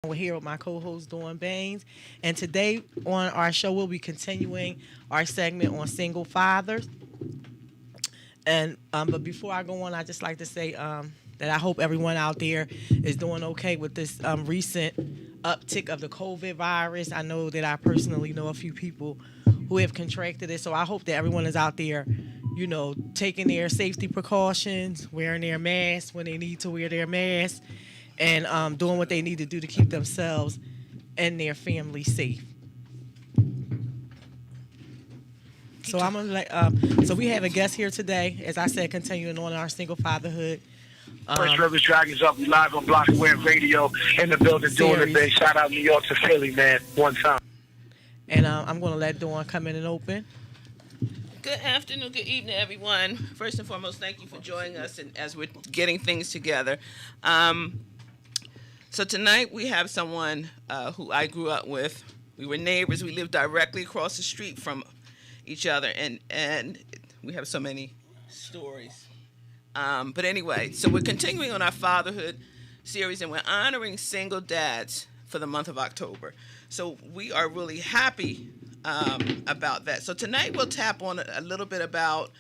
We're here with my co-host Dawn Baynes, and today on our show we'll be continuing our segment on single fathers. And but before I go on, I just like to say that I hope everyone out there is doing okay with this recent uptick of the COVID virus. I know that I personally know a few people who have contracted it, so I hope that everyone is out there, taking their safety precautions, wearing their masks when they need to wear their masks, and doing what they need to do to keep themselves and their family safe. So I'm gonna so we have a guest here today, as I said, continuing on our single fatherhood. First Rivers Dragons up. We live on Block Aware Radio in the building doing it big. Shout out New York to Philly, man. One time. And I'm gonna let Dawn come in and open. Good afternoon, good evening, everyone. First and foremost, thank you for joining us and as we're getting things together. So tonight we have someone who I grew up with. We were neighbors. We lived directly across the street from each other, and we have so many stories. But anyway, so we're continuing on our fatherhood series, and we're honoring single dads for the month of October. So we are really happy about that. So tonight we'll tap on a little bit about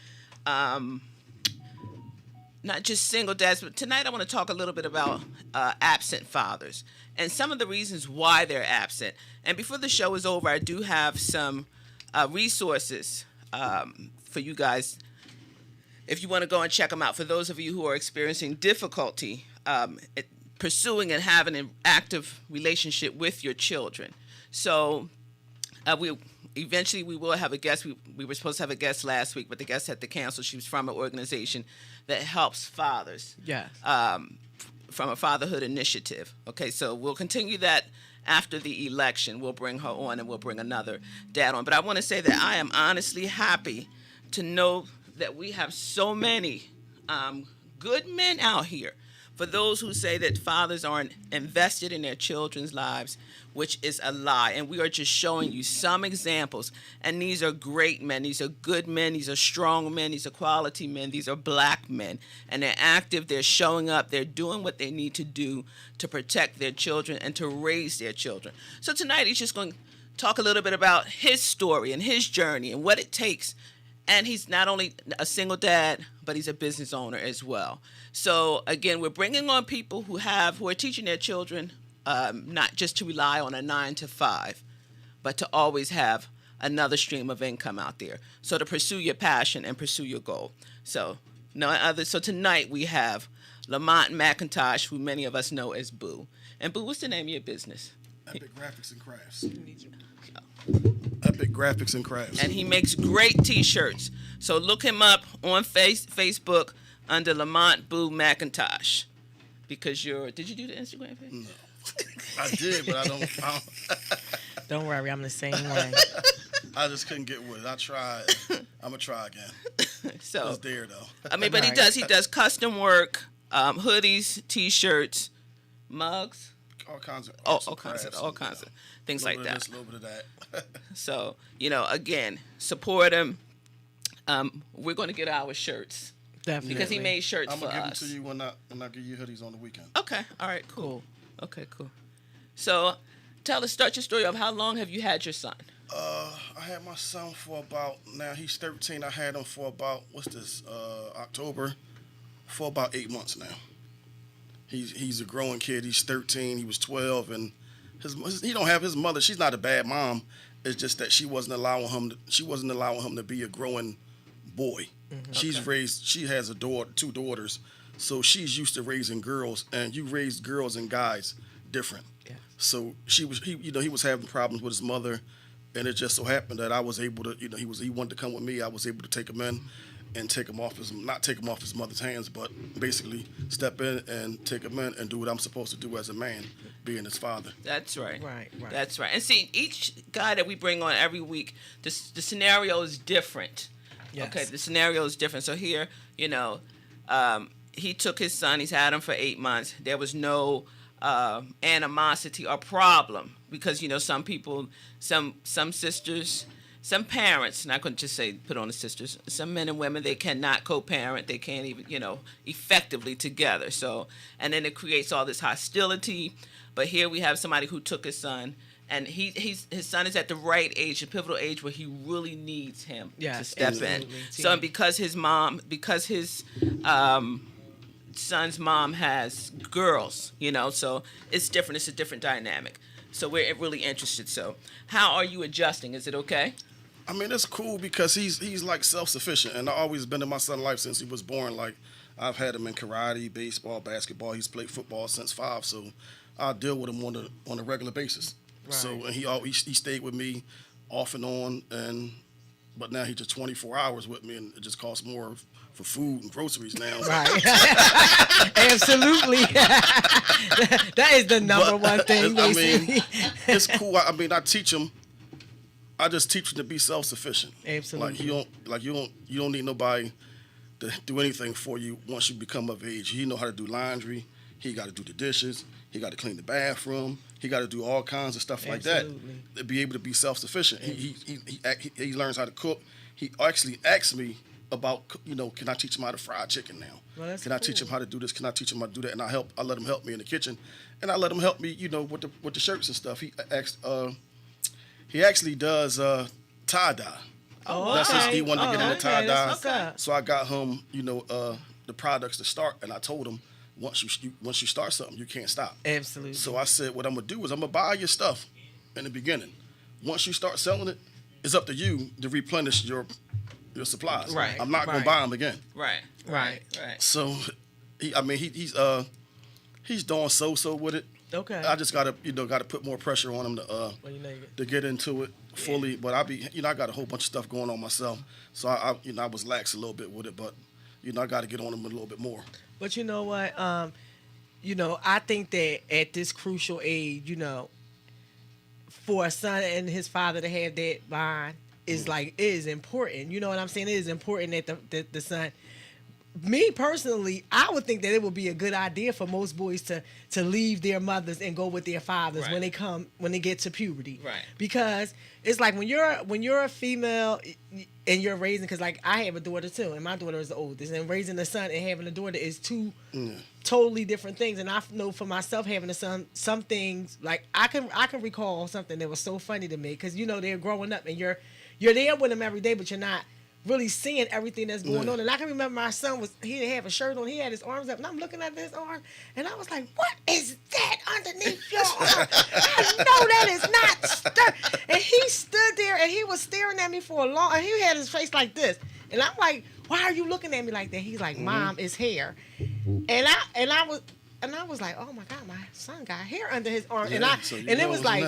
not just single dads, but tonight I want to talk a little bit about absent fathers and some of the reasons why they're absent. And before the show is over, I do have some resources for you guys if you want to go and check them out. For those of you who are experiencing difficulty pursuing and having an active relationship with your children. So we will have a guest. We were supposed to have a guest last week, but the guest had to cancel. She was from an organization that helps fathers. Yes. From a fatherhood initiative. Okay, so we'll continue that after the election. We'll bring her on and we'll bring another dad on. But I want to say that I am honestly happy to know that we have so many good men out here. For those who say that fathers aren't invested in their children's lives, which is a lie. And we are just showing you some examples. And these are great men. These are good men. These are strong men. These are quality men. These are black men. And they're active. They're showing up. They're doing what they need to do to protect their children and to raise their children. So tonight he's just going to talk a little bit about his story and his journey and what it takes. And he's not only a single dad, but he's a business owner as well. So again, we're bringing on people who are teaching their children not just to rely on a 9 to 5, but to always have another stream of income out there. So to pursue your passion and pursue your goal. So So tonight we have Lamont McIntosh, who many of us know as Boo. And Boo, what's the name of your business? Epic Graphics and Crafts. Epic Graphics and Crafts. And he makes great T-shirts. So look him up on Facebook under Lamont Boo McIntosh. Because did you do the Instagram page? No. I did, but I don't. Don't worry, I'm the same way. I just couldn't get with it. I tried. I'm going to try again. So It's there, though. but Right. he does custom work, hoodies, T-shirts, mugs. All kinds of All kinds of things like that. A little bit of that. So, again, support him. We're going to get our shirts Definitely. because he made shirts I'm for going to give them us. to you when I give you hoodies on the weekend. Okay. All right. Cool. Okay. Cool. So, start your story of how long have you had your son? I had my son for now he's 13. I had him for October, for about 8 months now. He's a growing kid. He's 13. He was 12, and he don't have his mother. She's not a bad mom. It's just that she wasn't allowing him to be a growing boy. Mm-hmm. She has two daughters, so she's used to raising girls, and you raise girls and guys different. Yeah. So he was having problems with his mother, and it just so happened that I was able to, he wanted to come with me. I was able to take him in and not take him off his mother's hands, but basically step in and take him in and do what I'm supposed to do as a man, being his father. That's right. Right. That's right. And see, each guy that we bring on every week, the scenario is different. Yes. Okay, the scenario is different. So here, he took his son. He's had him for 8 months. There was no animosity or problem because some people, some sisters, some parents, not going to just say put on the sisters, some men and women, they cannot co-parent. They can't even, effectively together. So, and then it creates all this hostility. But here we have somebody who took his son, and his son is at the right age, the pivotal age where he really needs him to step in. So because his son's mom has girls, so it's different. It's a different dynamic. So we're really interested. So how are you adjusting? Is it okay? I mean, it's cool because he's like self-sufficient, and I've always been in my son's life since he was born. Like, I've had him in karate, baseball, basketball. He's played football since 5, so I deal with him on a regular basis. Right. So, and he stayed with me off and on, but now he's just 24 hours with me, and it just costs more for food and groceries now. Right. Absolutely. That is the number one thing. I mean, it's cool. I mean, I teach him. I just teach him to be self-sufficient. Absolutely. You don't need nobody to do anything for you once you become of age. He know how to do laundry. He got to do the dishes. He got to clean the bathroom. He got to do all kinds of stuff like that to be able to be self-sufficient. He learns how to cook. He actually asks me about, can I teach him how to fry chicken now? Well, can I teach him how to do this? Can I teach him how to do that? And I let him help me in the kitchen, and I let him help me, with the shirts and stuff. He actually does tie-dye. Oh, That's okay. he wanted to get into tie-dye. Okay. So I got him, the products to start, and I told him, once you start something, you can't stop. Absolutely. So I said, what I'm going to do is I'm going to buy your stuff in the beginning. Once you start selling it, it's up to you to replenish your supplies. Right. I'm not going to buy them again. Right. So, he's doing so with it. Okay. I just gotta put more pressure on him to get into it fully. But I got a whole bunch of stuff going on myself, so I was lax a little bit with it. But I got to get on him a little bit more. But you know what? I think that at this crucial age, for a son and his father to have that bond is it is important. You know what I'm saying? It is important that the son. Me personally, I would think that it would be a good idea for most boys to leave their mothers and go with their fathers when they get to puberty. Right. Because it's like when you're a female and you're raising, because like I have a daughter too, and my daughter is the oldest, and raising a son and having a daughter is two totally different things. And I know for myself, having a son, some things like I can recall something that was so funny to me because they're growing up and you're there with them every day, but you're not really seeing everything that's going on. And I can remember my son he didn't have a shirt on, he had his arms up, and I'm looking at his arm, and I was like, what is that underneath your arm? I know that is not and he stood there and he was staring at me for a long, and he had his face like this, and I'm like, why are you looking at me like that? He's like, Mom, it's hair. And I was like, oh my God, my son got hair under his arm. Yeah, and it was like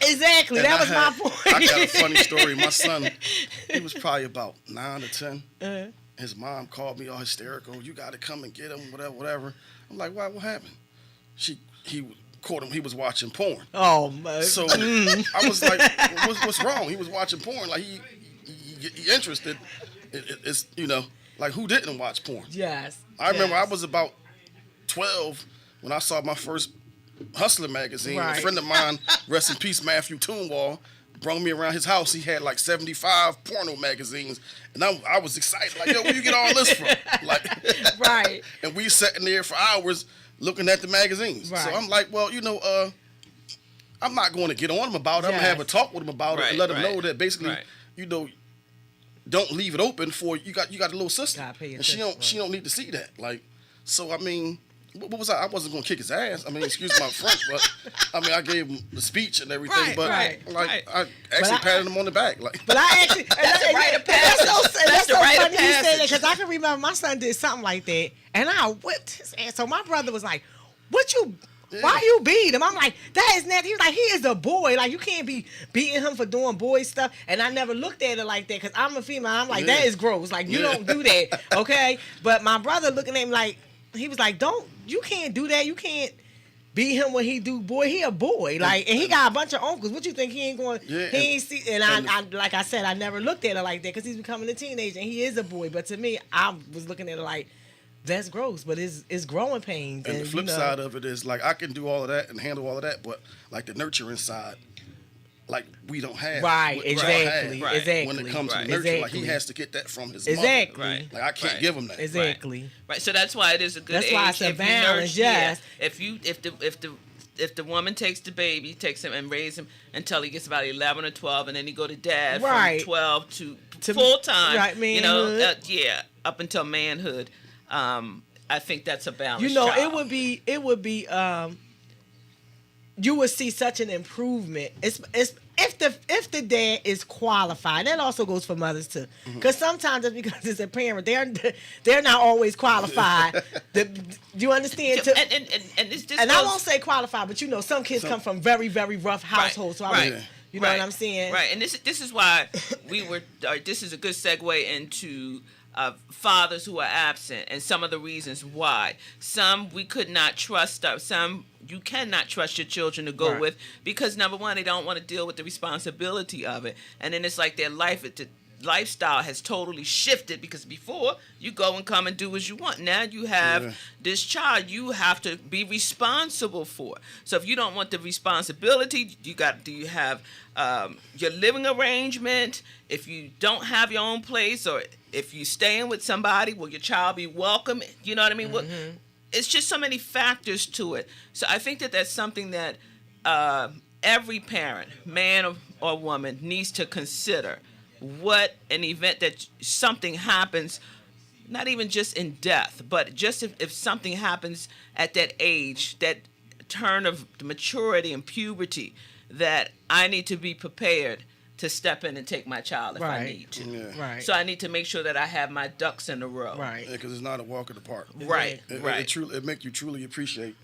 Exactly. That was my point. I got a funny story. My son, he was probably about 9 or 10. Uh-huh. His mom called me all hysterical. You got to come and get him, whatever. I'm like, why? What happened? He caught him. He was watching porn. Oh, my. So I was like, what's wrong? He was watching porn. Like, he interested. It's, like, who didn't watch porn? Yes. I remember I was about 12 when I saw my first Hustler magazine. Right. A friend of mine, rest in peace, Matthew Toonwall, brought me around his house. He had like 75 porno magazines, and I was excited. Like, yo, where you get all this from? Like, right. And we sitting there for hours looking at the magazines. Right. So I'm like, well, I'm not going to get on him about it. I'm going to have a talk with him about it and let him know that basically, don't leave it open for you got a little sister, and she don't need to see that. Like, so I mean. What was I wasn't gonna kick his ass. I mean, excuse my French, but I mean, I gave him the speech and everything. I actually patted him on the back. Like, but I actually that's the rite of passage. That's so funny you say that because I can remember my son did something like that, and I whipped his ass. So my brother was like, why you beat him? I'm like, that is not. He was like, he is a boy. Like, you can't be beating him for doing boy stuff. And I never looked at it like that because I'm a female. I'm like, that is gross. Like, you don't do that, okay? But my brother looking at him like, he was like, you can't do that. You can't beat him when he do boy. He a boy. Like, and he got a bunch of uncles. What you think he ain't going, he ain't see, and I like I said, I never looked at it like that because he's becoming a teenager and he is a boy. But to me, I was looking at it like, that's gross, but it's growing pains. And the flip side of it is like, I can do all of that and handle all of that, but like the nurturing side, like we don't have. Right, what y'all exactly, have exactly. When it comes Right. to nurture, like Exactly. he has to get that from his Exactly. mother. Right. Like I can't Right. give him that. Exactly. Right. So that's why it is a good That's age. why it's a if you balance, nurture- yeah. yes. If the woman takes the baby, takes him and raises him until he gets about 11 or 12, and then he go to dad Right. from 12 to To- full time. right, You know, manhood. up until manhood. I think that's a balance. You know, child. it would be you would see such an improvement. It's if the dad is qualified. That also goes for mothers too, because sometimes it's because it's a parent, they're not always qualified. You understand? And this And I goes- won't say qualified, but you know, some kids come from very, very rough households. So right. you know what I'm saying? Right, and this is why this is a good segue into fathers who are absent and some of the reasons why. Some we could not trust, some you cannot trust your children to go Right. with because number one, they don't want to deal with the responsibility of it, and then it's like their lifestyle has totally shifted because before you go and come and do as you want. Now you have this child you have to be responsible for. So if you don't want the responsibility, do you have your living arrangement? If you don't have your own place or if you staying with somebody, will your child be welcome? You know what I mean? It's just so many factors to it. So I think that that's something that every parent, man or woman, needs to consider. What an event that something happens, not even just in death, but just if something happens at that age, that turn of maturity and puberty, that I need to be prepared to step in and take my child if I need to. Yeah. Right. So I need to make sure that I have my ducks in a row. Right. Yeah, because it's not a walk in the park. Right. It make you truly appreciate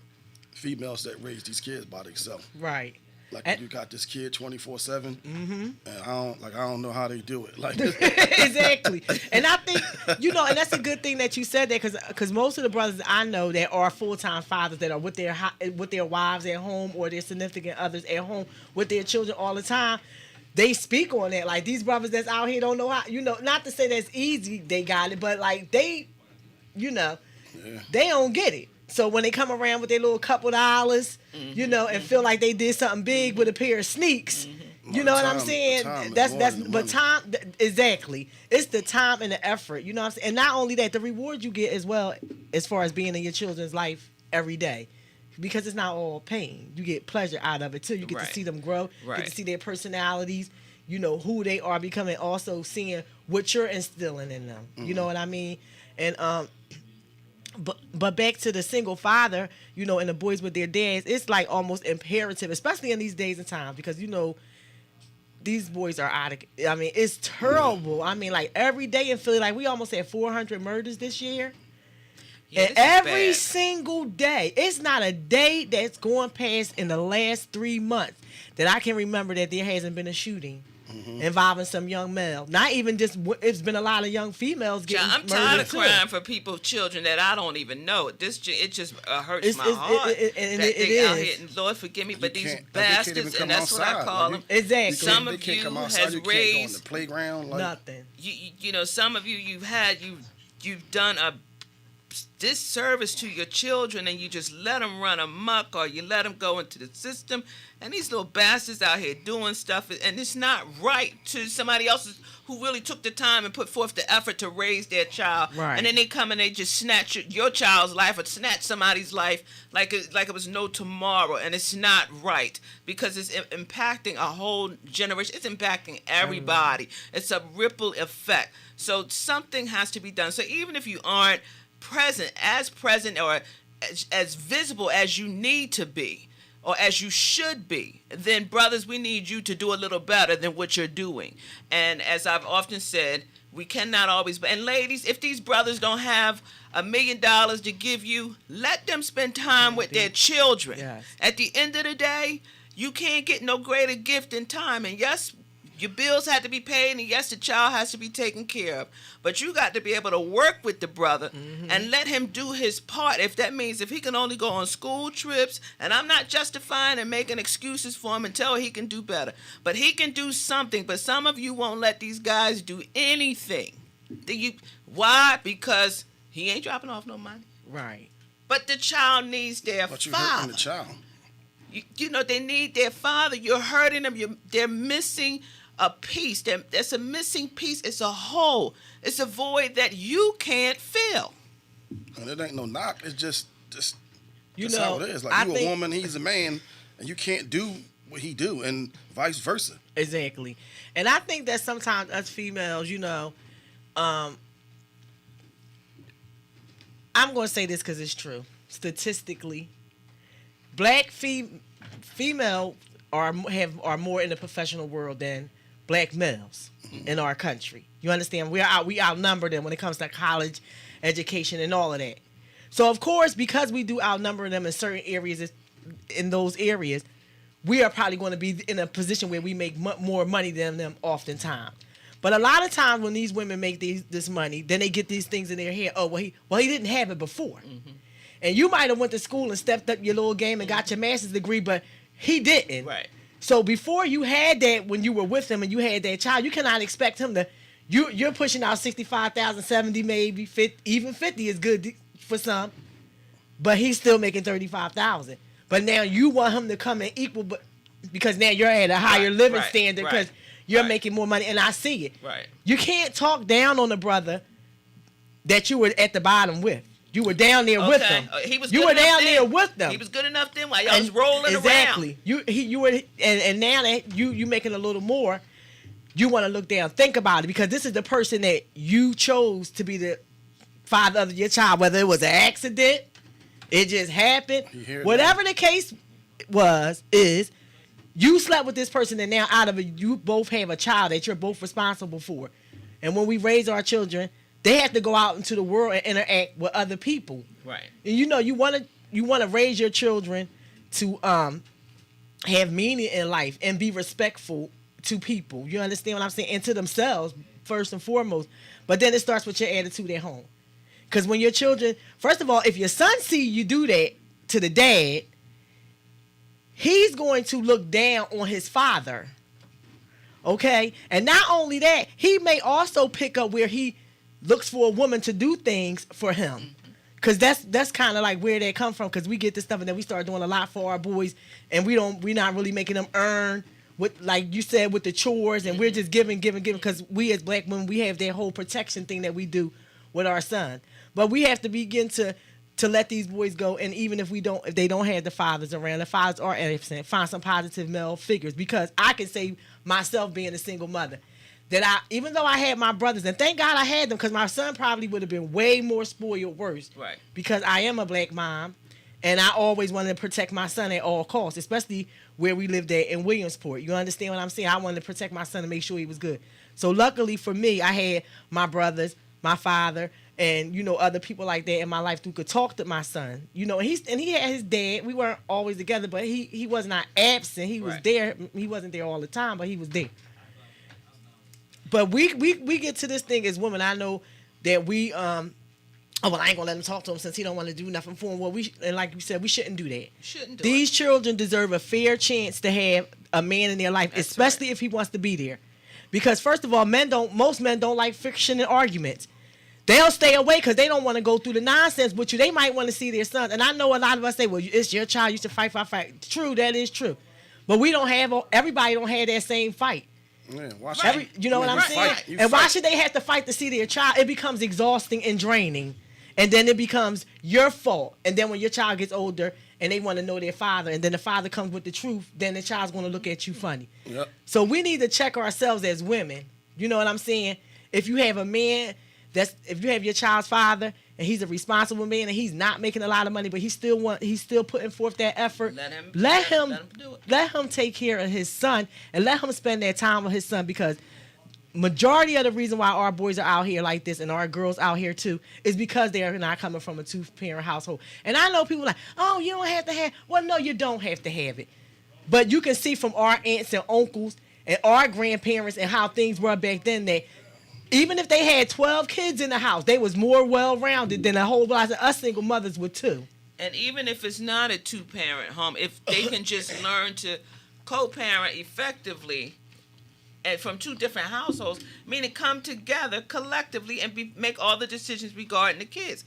females that raise these kids by themselves. Right. Like And- you got this kid 24/7, and I don't know how they do it. Like Exactly. And I think, you know, and that's a good thing that you said that because most of the brothers I know that are full-time fathers that are with their wives at home or their significant others at home with their children all the time, they speak on that. Like these brothers that's out here don't know how, you know, not to say that's easy, they got it, but like they, you know, they don't get it. So when they come around with their little couple dollars, you know, and feel like they did something big with a pair of sneaks, you know what I'm saying? Exactly. It's the time and the effort, you know what I'm saying? And not only that, the reward you get as well as far as being in your children's life every day. Because it's not all pain. You get pleasure out of it too. You get to see them grow, get to see their personalities, you know, who they are becoming, also seeing what you're instilling in them. You know what I mean? And But back to the single father, you know, and the boys with their dads, it's like almost imperative, especially in these days and times, because, you know, these boys are out of, I mean, it's terrible. I mean, like every day in Philly, like we almost had 400 murders this year. Yeah, and this is every bad. single day, it's not a day that's going past in the last 3 months that I can remember that there hasn't been a shooting involving some young male. Not even just, it's been a lot of young females getting I'm murdered tired of too. crying for people, children that I don't even know. It just hurts my It's- heart. and that it they out is. here, and Lord forgive me, but You these can't- they can't even bastards, come and that's what I outside. call Like, them. Exactly. Some they of can't you come outside. has You can't go on raised the playground. Like, Nothing. you know, some of you you've done a disservice to your children, and you just let them run amok, or you let them go into the system, and these little bastards out here doing stuff, and it's not right to somebody else who really took the time and put forth the effort to raise their child, Right. and then they come and they just snatch your child's life or snatch somebody's life like it was no tomorrow, and it's not right because it's impacting a whole generation. It's impacting everybody. It's a ripple effect. So something has to be done. So even if you aren't present or as visible as you need to be or as you should be, then brothers, we need you to do a little better than what you're doing. And as I've often said, we cannot always, and ladies, if these brothers don't have $1 million to give you, let them spend time with their children. Yes. At the end of the day, you can't get no greater gift than time. And yes, your bills have to be paid, and yes, the child has to be taken care of. But you got to be able to work with the brother and let him do his part. If that means if he can only go on school trips, and I'm not justifying and making excuses for him until he can do better, but he can do something. But some of you won't let these guys do anything. Why? Because he ain't dropping off no money. Right. But the child needs their but you father. hurting the child. You know, they need their father. You're hurting them. They're missing a piece. There's a missing piece. It's a hole. It's a void that you can't fill. And it ain't no knock. It's just you that's know, how it is. Like, I you think, a woman, he's a man, and you can't do what he do, and vice versa. Exactly. And I think that sometimes us females, you know, I'm going to say this because it's true. Statistically, black female are more in the professional world than black males in our country. You understand? We outnumber them when it comes to college education and all of that. So of course, because we do outnumber them in certain areas, in those areas, we are probably going to be in a position where we make more money than them oftentimes. But a lot of times when these women make this money, then they get these things in their head. Oh, he didn't have it before. Mm-hmm. And you might have went to school and stepped up your little game and got your master's degree, but he didn't. Right. So before you had that, when you were with him and you had that child, you cannot expect him to. You're pushing out 65,000, 70, maybe 50, even 50 is good for some, but he's still making 35,000. But now you want him to come and equal, but because now you're at a higher living standard because you're making more money, and I see it. Right. You can't talk down on the brother that you were at the bottom with. You were down there with them. He was. You were down there with them. He was good enough then while y'all was rolling around. Exactly. You were, and now that you making a little more, you want to look down. Think about it, because this is the person that you chose to be the father of your child. Whether it was an accident, it just happened, whatever the case is. You slept with this person, and now out of it, you both have a child that you're both responsible for. And when we raise our children, they have to go out into the world and interact with other people. Right. And you know, you want to raise your children to have meaning in life and be respectful to people. You understand what I'm saying? And to themselves, first and foremost. But then it starts with your attitude at home. Because when your children, first of all, if your son see you do that to the dad, he's going to look down on his father. Okay? And not only that, he may also pick up where he looks for a woman to do things for him. Because that's kind of like where they come from, because we get this stuff and then we start doing a lot for our boys, and we're not really making them earn, with, like you said, with the chores, and we're just giving, because we as black women, we have that whole protection thing that we do with our son. But we have to begin to let these boys go, and even if they don't have the fathers around, the fathers are absent, find some positive male figures. Because I can say myself, being a single mother, that even though I had my brothers, and thank God I had them, because my son probably would have been way more spoiled worse. Right. Because I am a black mom, and I always wanted to protect my son at all costs, especially where we lived at in Williamsport. You understand what I'm saying? I wanted to protect my son and make sure he was good. So luckily for me, I had my brothers, my father, and, you know, other people like that in my life who could talk to my son. You know, and he had his dad. We weren't always together, but he was not absent. He was there. He wasn't there all the time, but he was there. But we get to this thing as women. I know that we I ain't gonna let him talk to him since he don't want to do nothing for him. Well, and like you said, we shouldn't do that. These children deserve a fair chance to have a man in their life, especially if he wants to be there. Because first of all, most men don't like friction and arguments. They'll stay away because they don't want to go through the nonsense with you. They might want to see their sons. And I know a lot of us say, well, it's your child, you should fight. True, that is true. But everybody don't have that same fight. Yeah, you know what I'm saying? And why should they have to fight to see their child? It becomes exhausting and draining. And then it becomes your fault. And then when your child gets older and they want to know their father, and then the father comes with the truth, then the child's going to look at you funny. Yep. So we need to check ourselves as women. You know what I'm saying? If you have a man, if you have your child's father and he's a responsible man and he's not making a lot of money, but he's still putting forth that effort, let him take care of his son and let him spend that time with his son. Because majority of the reason why our boys are out here like this, and our girls out here too, is because they are not coming from a two-parent household. And I know people like, oh, you don't have to have. Well, no, you don't have to have it. But you can see from our aunts and uncles and our grandparents and how things were back then, that even if they had 12 kids in the house, they was more well-rounded than a whole lot of us single mothers would too. And even if it's not a two-parent home, if they can just learn to co-parent effectively and from two different households, meaning come together collectively and make all the decisions regarding the kids.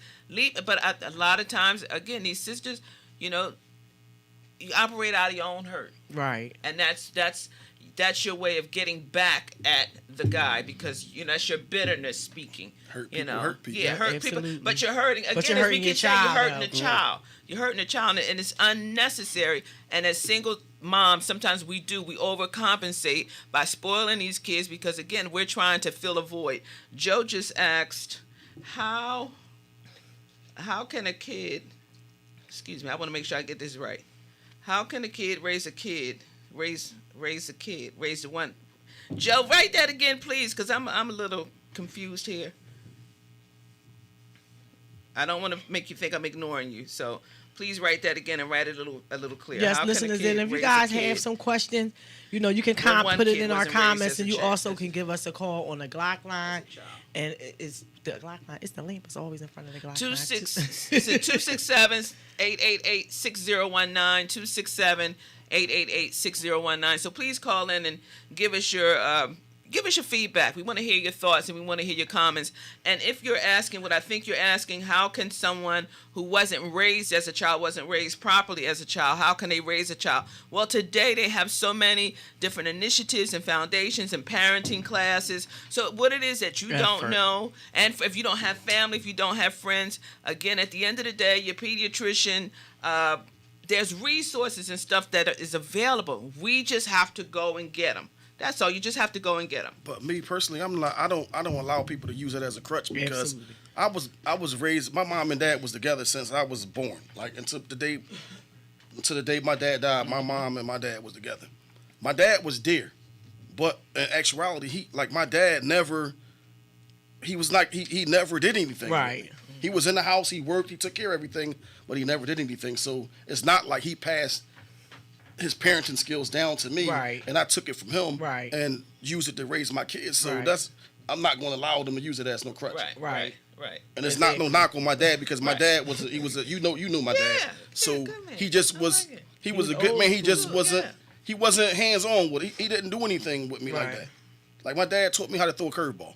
But a lot of times, again, these sisters, you know, you operate out of your own hurt. Right. And that's your way of getting back at the guy, because that's your bitterness speaking. Hurt people, hurt people. Yeah, hurt Absolutely. people. But you're hurting. Again, But you're as hurting we your can say, child, you're hurting the though. child. You're hurting the child, and it's unnecessary. And as single moms, sometimes we overcompensate by spoiling these kids, because again, we're trying to fill a void. Joe just asked, how can a kid? Excuse me, I want to make sure I get this right. How can a kid raise the one? Joe, write that again, please, because I'm a little confused here. I don't want to make you think I'm ignoring you, so please write that again and write it a little clearer. Yes, How can a listeners, kid and if you raise a guys kid? have some questions, you can When one put it kid in our wasn't raised comments, as a and you child. also can give us a call on the Glock line. And it's the Glock line. It's the lamp. It's always in front of the Glock line. 267-888-6019, 267-888-6019. So please call in and give us your feedback. We want to hear your thoughts, and we want to hear your comments. And if you're asking what I think you're asking, how can someone who wasn't raised as a child, wasn't raised properly as a child, how can they raise a child? Well, today they have so many different initiatives and foundations and parenting classes. So what it is that you don't know, and if you don't have family, if you don't have friends, again, at the end of the day, your pediatrician, there's resources and stuff that is available. We just have to go and get them. That's all. You just have to go and get them. But me personally, I don't allow people to use it as a crutch, because Absolutely. I was raised. My mom and dad was together since I was born. Like until the day my dad died, my mom and my dad was together. My dad was there, but in actuality, my dad never. He was like he never did anything. Right. He was in the house. He worked. He took care of everything, but he never did anything. So it's not like he passed his parenting skills down to me, Right. and I took it from him, Right. and used it to raise my kids. So Right. I'm not going to allow them to use it as no crutch. Right. And it's not no knock on my dad, because my dad you knew my dad. So good man. he just was I like it. he was a was good old man. He just school, wasn't he wasn't hands on with it. He didn't do anything with me like Right. that. Like my dad taught me how to throw a curveball,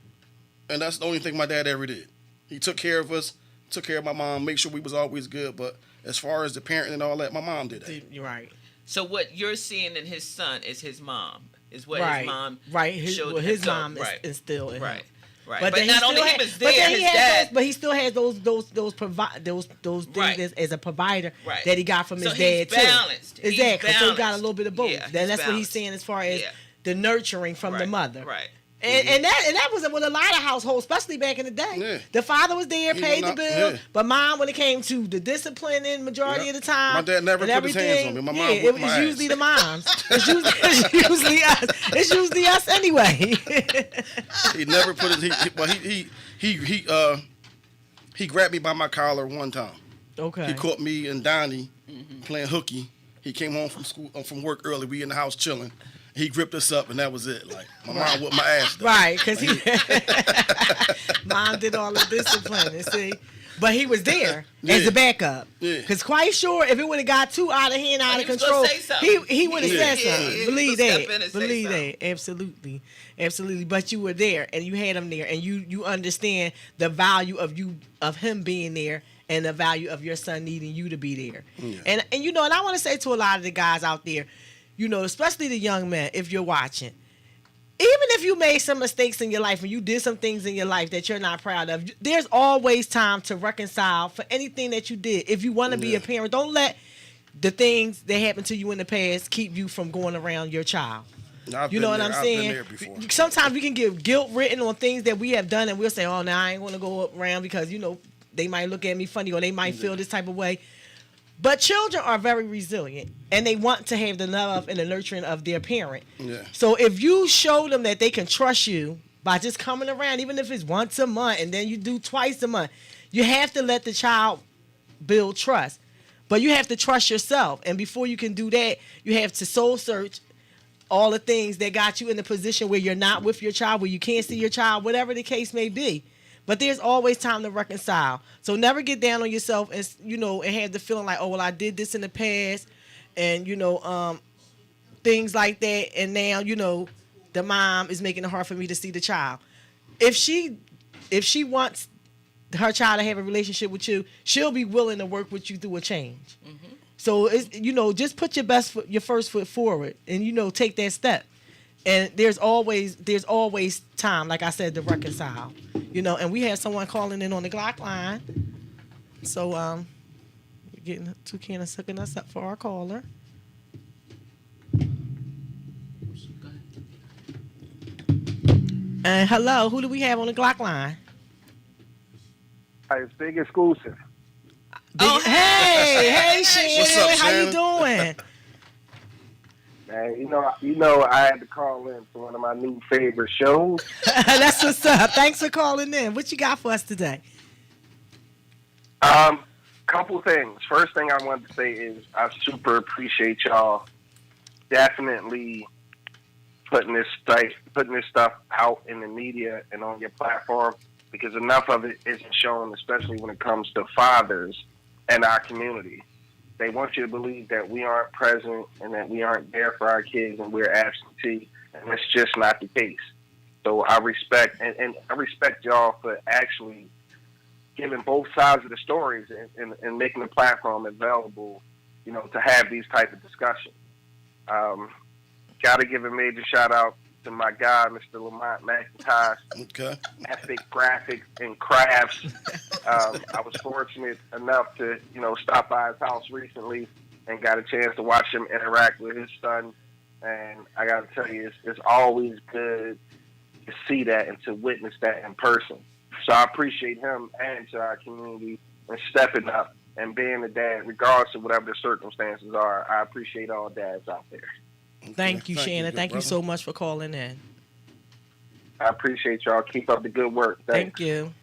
and that's the only thing my dad ever did. He took care of us, took care of my mom, make sure we was always good. But as far as the parenting and all that, my mom did that. You're right. So what you're seeing in his son is his mom. Is what Right. his mom Showed his him. So, mom is instilled in him. Right. But, then not only he he was there, his dad. but he still has those things Right. as a provider Right. that he got from his So dad he's balanced. too. He's Exactly. So he got a balanced. little bit of both. Yeah, Then he's that's what he's balanced. saying as far as Yeah. the nurturing from the mother. Right. And that was with a lot of households, especially back in the day. Yeah. The father was there, He paid the was not- bill, yeah. but mom, when it came to the disciplining majority Yeah. of the time, My dad never and put his hands on me. My mom it whipped my was ass. usually the moms. It's usually us. It's usually us anyway. He never put he grabbed me by my collar one time. Okay. He caught me and Donnie playing hooky. He came home from work early. We in the house chilling. He gripped us up, and that was it. Like my mom whipped my ass. Though. Right, because mom did all the discipline, you see. But he was there as Yeah. a backup. Yeah. Because quite sure if it would have got too out of hand, out of He was control, gonna say something. he would have Yeah. said Yeah. something. He Believe was gonna step in that. and say Believe something. that. Absolutely. Absolutely. But you were there, and you had him there, and you understand the value of him being there, and the value of your son needing you to be there. Yeah. And I want to say to a lot of the guys out there, especially the young men, if you're watching, even if you made some mistakes in your life and you did some things in your life that you're not proud of, there's always time to reconcile for anything that you did. If you want to be a parent, don't let the things that happened to you in the past keep you from going around your child. I've You been know what there. I'm I've saying? been there before. Sometimes we can get guilt written on things that we have done, and we'll say, "Oh, now I ain't going to go around because they might look at me funny, or they might feel this type of way." But children are very resilient, and they want to have the love and the nurturing of their parent. Yeah. So if you show them that they can trust you by just coming around, even if it's once a month, and then you do twice a month, you have to let the child build trust. But you have to trust yourself, and before you can do that, you have to soul search all the things that got you in the position where you're not with your child, where you can't see your child, whatever the case may be. But there's always time to reconcile. So never get down on yourself and and have the feeling like, oh, well, I did this in the past, and things like that, and now the mom is making it hard for me to see the child. If she wants her child to have a relationship with you, she'll be willing to work with you through a change. So it's, just put your first foot forward, and take that step. And there's always time, like I said, to reconcile. And we had someone calling in on the Glock line. So we're getting Toucan sucking us up for our caller. And hello, who do we have on the Glock line? Hi, it's Big Exclusive. Hey, Shannon. What's up, How you Shannon? doing? Man, you know, I had to call in for one of my new favorite shows. That's what's up. Thanks for calling in. What you got for us today? Couple things. First thing I wanted to say is I super appreciate y'all definitely putting this stuff out in the media and on your platform, because enough of it isn't shown, especially when it comes to fathers in our community. They want you to believe that we aren't present and that we aren't there for our kids and we're absentee, and that's just not the case. So I respect and I respect y'all for actually giving both sides of the stories and making the platform available, to have these type of discussions. Got to give a major shout out to my guy, Mr. Lamont McIntosh. Okay. Epic graphics and crafts. I was fortunate enough to, stop by his house recently and got a chance to watch him interact with his son. And I got to tell you, it's always good to see that and to witness that in person. So I appreciate him and to our community and stepping up and being a dad, regardless of whatever the circumstances are. I appreciate all dads out there. Thank you, Shannon. good Thank you brother. so much for calling in. I appreciate y'all. Keep up the good work. Thanks. Thank you.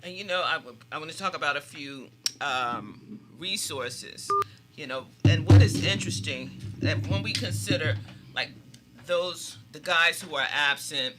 And I want to talk about a few resources. And what is interesting that when we consider like the guys who are absent,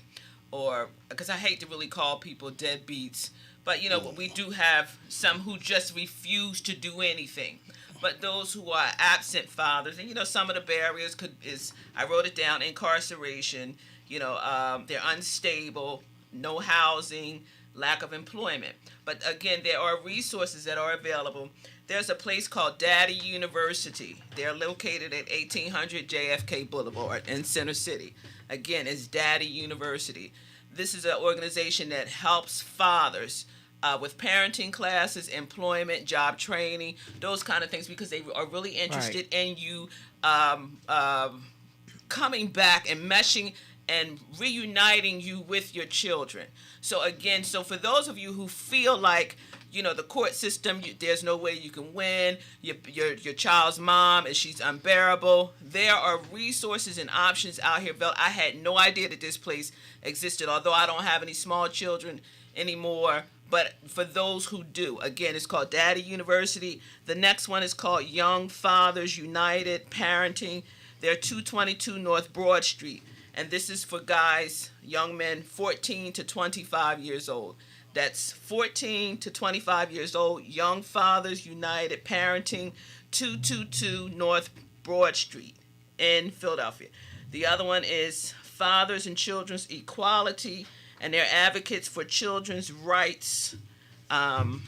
or because I hate to really call people deadbeats, but we do have some who just refuse to do anything. But those who are absent fathers, and some of the barriers is I wrote it down: incarceration, they're unstable, no housing, lack of employment. But again, there are resources that are available. There's a place called Daddy University. They're located at 1800 JFK Boulevard in Center City. Again, it's Daddy University. This is an organization that helps fathers with parenting classes, employment, job training, those kind of things, because they are really interested in you coming back and meshing and reuniting you with your children. So again, for those of you who feel like, the court system, there's no way you can win, your child's mom, and she's unbearable, there are resources and options out here. I had no idea that this place existed, although I don't have any small children anymore. But for those who do, again, it's called Daddy University. The next one is called Young Fathers United Parenting. They're 222 North Broad Street. And this is for guys, young men, 14 to 25 years old. That's 14 to 25 years old, Young Fathers United Parenting, 222 North Broad Street in Philadelphia. The other one is Fathers and Children's Equality, and they're advocates for children's rights to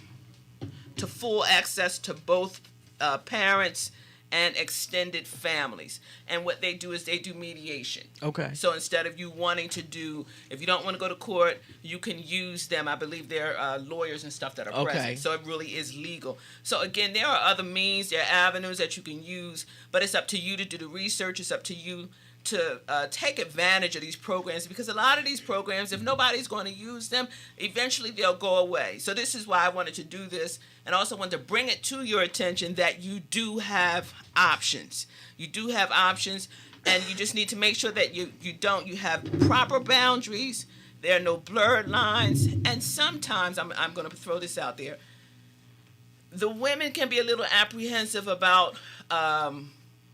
full access to both parents and extended families. And what they do is they do mediation. Okay. So instead of you wanting to if you don't want to go to court, you can use them. I believe they're lawyers and stuff that are present. So it really is legal. So again, there are other means, there are avenues that you can use, but it's up to you to do the research. It's up to you to take advantage of these programs, because a lot of these programs, if nobody's going to use them, eventually they'll go away. So this is why I wanted to do this, and also wanted to bring it to your attention that you do have options. You do have options, and you just need to make sure that you have proper boundaries. There are no blurred lines, and sometimes, I'm going to throw this out there, the women can be a little apprehensive about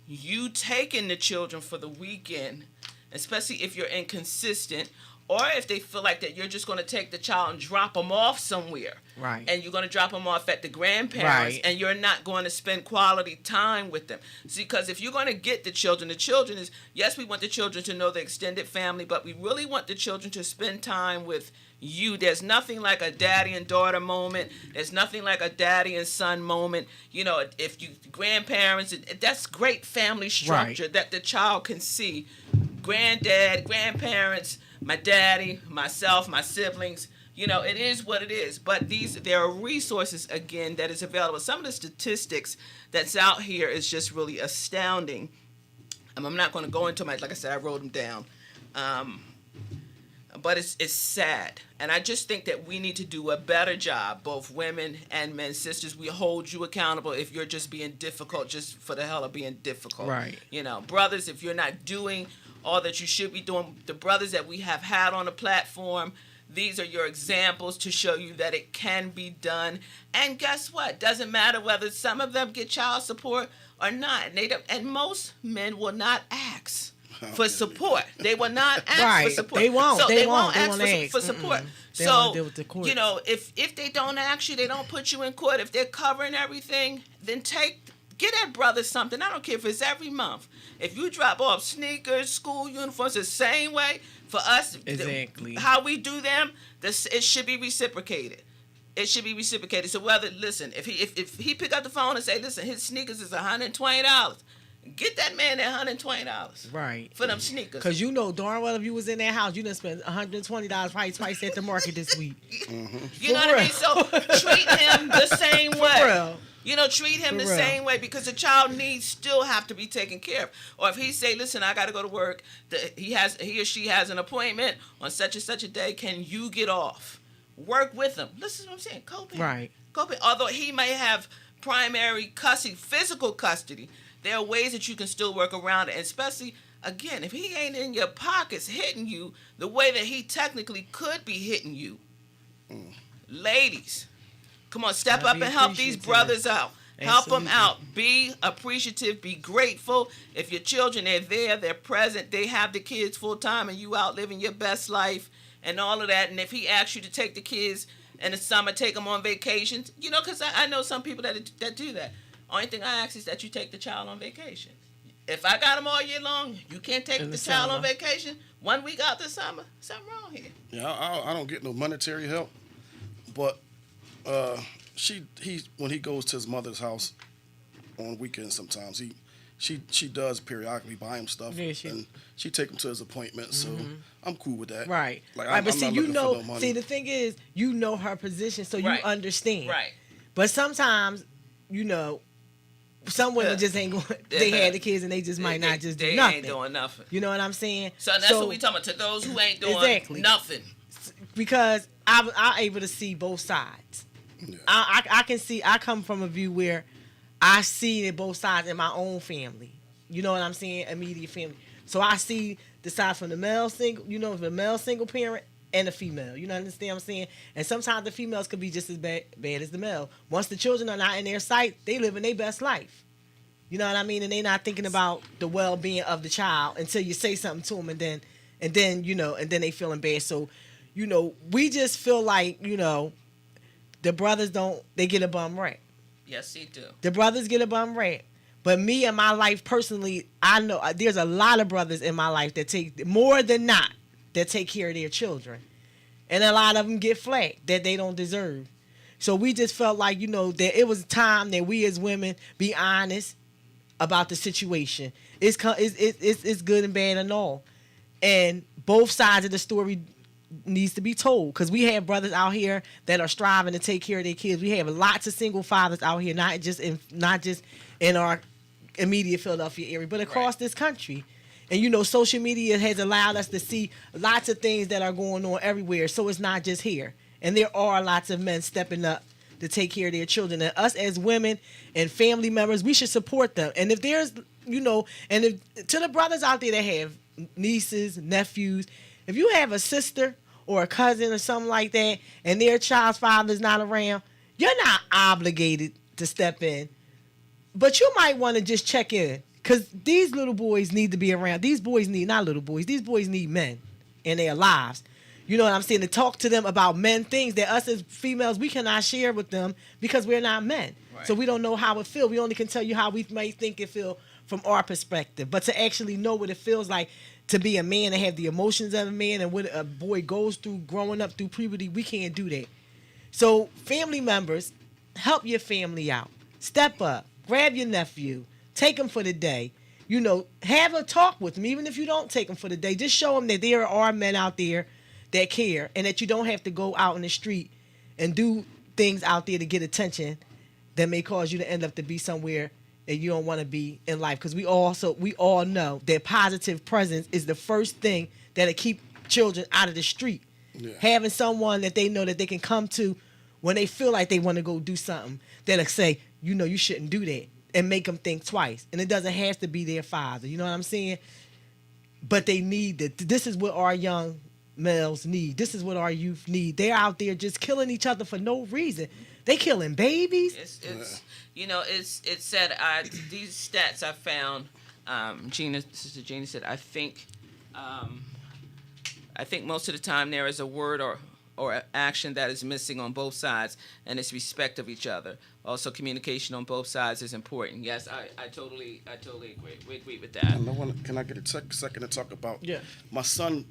you taking the children for the weekend, especially if you're inconsistent, or if they feel like that you're just going to take the child and drop them off somewhere. Right. And you're going to drop them off at the grandparents, Right. and you're not going to spend quality time with them. See, because if you're going to get the children is, yes, we want the children to know the extended family, but we really want the children to spend time with you. There's nothing like a daddy and daughter moment. There's nothing like a daddy and son moment. You know, if you grandparents, that's great family structure that the child can see. Granddad, grandparents, my daddy, myself, my siblings. You know, it is what it is. But there are resources, again, that is available. Some of the statistics that's out here is just really astounding. I'm not going to go into like I said, I wrote them down. But it's sad. And I just think that we need to do a better job, both women and men. Sisters, we hold you accountable if you're just being difficult, just for the hell of being difficult. Right. You know, brothers, if you're not doing all that you should be doing, the brothers that we have had on the platform, these are your examples to show you that it can be done. And guess what? Doesn't matter whether some of them get child support or not. And most men will not ask for support. They will not ask for support. They won't. So they won't ask ask for support. They So, won't deal with the courts. you know, if they don't ask you, they don't put you in court. If they're covering everything, then get that brother something. I don't care if it's every month. If you drop off sneakers, school uniforms, the same way for us, exactly how we do them, it should be reciprocated. It should be reciprocated. So if he pick up the phone and say, listen, his sneakers is $120, get that man that $120. Right. For them sneakers. Because you know darn well if you was in that house, you done spent $120 probably twice at the market this week. You know what I mean? So treat him the same way. For real. You know, treat him the same way, because the child needs still have to be taken care of. Or if he say, listen, I got to go to work, he or she has an appointment on such and such a day, can you get off? Work with him. Listen to what I'm saying. Co-parent. Right. Co-parent. Although he may have primary custody, physical custody, there are ways that you can still work around it. And especially, again, if he ain't in your pockets hitting you the way that he technically could be hitting you. Ladies, come on, step up and help these brothers out. Help them out. Be appreciative. Be grateful. If your children are there, they're present, they have the kids full time, and you out living your best life and all of that. And if he asks you to take the kids in the summer, take them on vacations, you know, because I know some people that do that. Only thing I ask is that you take the child on vacation. If I got them all year long, you can't take the child on vacation 1 week out the summer. Something wrong here. Yeah, I don't get no monetary help, but when he goes to his mother's house on weekends, sometimes she does periodically buy him stuff, and she take him to his appointments. So I'm cool with that. Right. Like, right. But I'm see, not money. the thing is, you know her position, so you understand. Right. But sometimes, you know, some women just ain't going. They had the kids and they just might not just do nothing. They ain't doing nothing. You know what I'm saying? So that's what we talking about. To those who ain't doing nothing. Because I'm able to see both sides. Yeah. I can see. I come from a view where I see both sides in my own family. You know what I'm saying? Immediate family. So I see the side from the male single. You know, the male single parent and the female. You know, understand what I'm saying? And sometimes the females could be just as bad as the male. Once the children are not in their sight, they living their best life. You know what I mean? And they not thinking about the well-being of the child until you say something to them, and then you know, and then they feeling bad. So, you know, we just feel like, you know, the brothers they get a bum rap. Yes, they do. The brothers get a bum rap. But me and my life personally, I know there's a lot of brothers in my life that take more than not that take care of their children, and a lot of them get flack that they don't deserve. So we just felt like, you know, that it was time that we as women be honest about the situation. It's good and bad and all, and both sides of the story needs to be told, because we have brothers out here that are striving to take care of their kids. We have lots of single fathers out here, not just in our immediate Philadelphia area, but across this country. And, you know, social media has allowed us to see lots of things that are going on everywhere. So it's not just here. And there are lots of men stepping up to take care of their children. And us as women and family members, we should support them. And if there's, you know, and if to the brothers out there that have nieces, nephews, if you have a sister or a cousin or something like that, and their child's father's not around, you're not obligated to step in. But you might want to just check in. Because these little boys need to be around. These boys need, not little boys, these boys need men in their lives. You know what I'm saying? To talk to them about men things that us as females, we cannot share with them because we're not men. Right. So we don't know how it feels. We only can tell you how we might think it feel from our perspective. But to actually know what it feels like to be a man and have the emotions of a man and what a boy goes through growing up through puberty, we can't do that. So family members, help your family out. Step up. Grab your nephew. Take him for the day. You know, have a talk with him. Even if you don't take him for the day, just show him that there are men out there that care and that you don't have to go out in the street and do things out there to get attention that may cause you to end up to be somewhere that you don't want to be in life. Because we all know that positive presence is the first thing that'll keep children out of the street. Yeah. Having someone that they know that they can come to when they feel like they want to go do something, that'll say, you know, you shouldn't do that, and make them think twice. And it doesn't have to be their father. You know what I'm saying? But they need that. This is what our young males need. This is what our youth need. They're out there just killing each other for no reason. They killing babies. It's you know, it's said. These stats I found. Sister Gina said, I think most of the time there is a word or action that is missing on both sides, and it's respect of each other. Also, communication on both sides is important. Yes, I totally agree. We agree with that. And can I get a second to talk about? Yeah. My son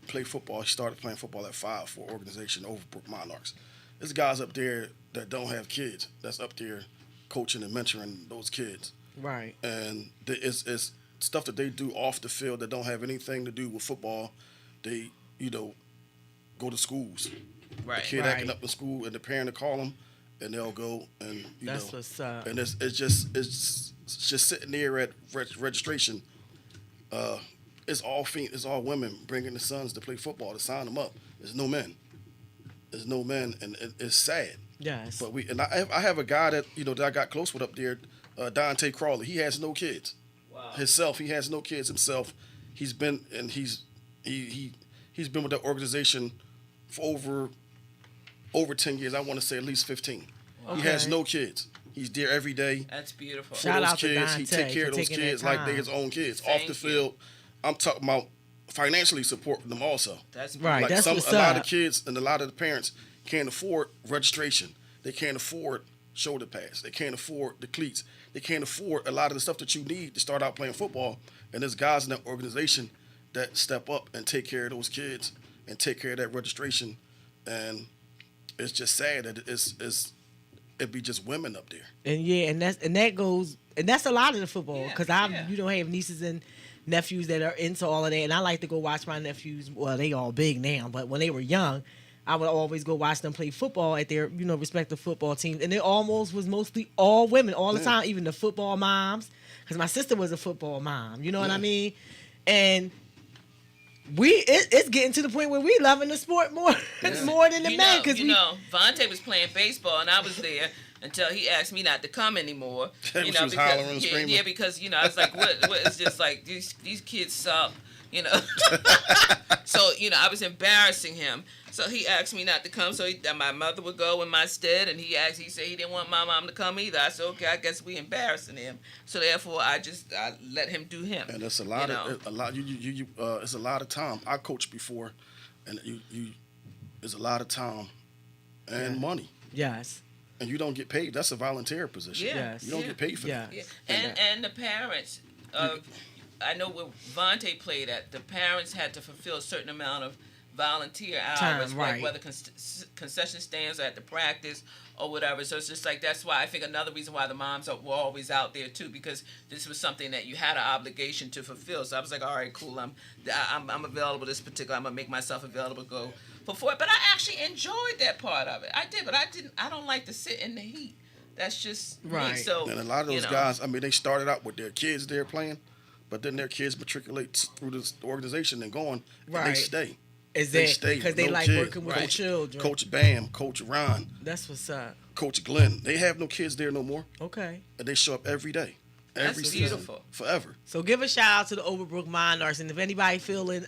played football. He started playing football at 5 for an organization, Overbrook Monarchs. There's guys up there that don't have kids. That's up there coaching and mentoring those kids. Right. And it's stuff that they do off the field that don't have anything to do with football. They, go to schools. Right. The kid acting up in school, and the parent will call them, and they'll go and That's what's up. And it's just sitting there at registration. It's all women bringing the sons to play football to sign them up. There's no men. And it's sad. Yes. But I have a guy that that I got close with up there, Dante Crawley. He has no kids. Wow. He has no kids himself. He's been with that organization for over 10 years. I want to say at least 15. Wow. He has no kids. He's there every day. That's beautiful. For Shout those out to kids. Dante He take care of for those taking that kids like they're time. his own kids. Thank Off the you. field, I'm talking about financially supporting them also. That's Right. Like That's what's a lot up. of kids and a lot of the parents can't afford registration. They can't afford shoulder pads. They can't afford the cleats. They can't afford a lot of the stuff that you need to start out playing football. And there's guys in that organization that step up and take care of those kids and take care of that registration. And it's just sad that it'd be just women up there. And that's a lot of the football, because Yeah. you don't have nieces and nephews that are into all of that, and I like to go watch my nephews. Well, they all big now, but when they were young, I would always go watch them play football at their respective football teams, and it almost was mostly all women all the time, even the football moms, because my sister was a football mom. You know what I mean? And it's getting to the point where we loving the sport more more than the men, because Vontae was playing baseball and I was there until he asked me not to come anymore. She was hollering and screaming. Yeah, because I was like, what is this, like these kids suck, So I was embarrassing him. So he asked me not to come. So my mother would go in my stead, and he said he didn't want my mom to come either. I said, okay, I guess we embarrassing him. So therefore, I let him do him. And it's it's a lot of time. I coached before, and it's a lot of time and money. yes, And you don't get paid. That's a volunteer position. Yeah. Yes. You don't get paid for that. yes. And the parents I know where Vontae played at, the parents had to fulfill a certain amount of volunteer hours, Time, right. like whether concession stands or at the practice or whatever. So it's just like, that's why I think another reason why the moms were always out there too, because this was something that you had an obligation to fulfill. So I was like, all right, cool. I'm available this particular. I'm gonna make myself available to go before it. But I actually enjoyed that part of it. I did, but I don't like to sit in the heat. That's just me. Right. So And a lot of those guys, they started out with their kids there playing, but then their kids matriculate through this organization and going, and Right. they stay. Is They that stay. because they No like kids. working with the Right. children? Coach Bam, Coach Ron, That's what's up. Coach Glenn, they have no kids there no more, Okay. and they show up every day. That's Every season, beautiful. forever. So give a shout out to the Overbrook Monarchs, and if anybody feeling